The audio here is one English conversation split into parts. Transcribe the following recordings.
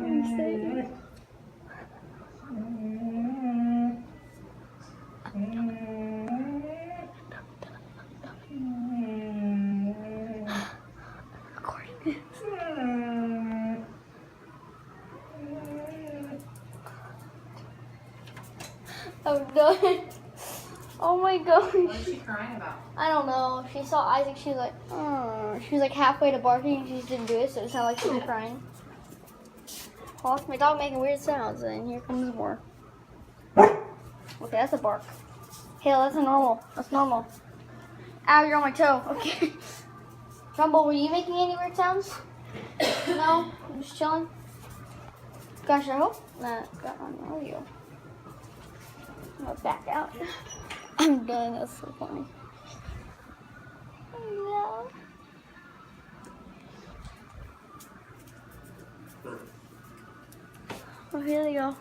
Wednesday. I'm done. Oh my gosh. What is she crying about? I don't know. She saw Isaac. She was like, she was like halfway to barking and she just didn't do it, so it sounded like she was crying. Oh, that's my dog making weird sounds, and here comes more. Okay, that's a bark. Hale, that's a normal. That's normal. Ow, you're on my toe. Okay. Rumble, were you making any weird sounds? No? I'm just chilling? Gosh, I hope not. God, I know you. I'm gonna back out. I'm done. That's so funny. No. Oh, here they go.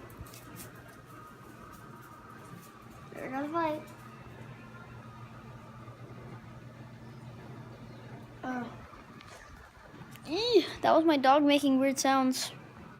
They're gonna fight. That was my dog making weird sounds.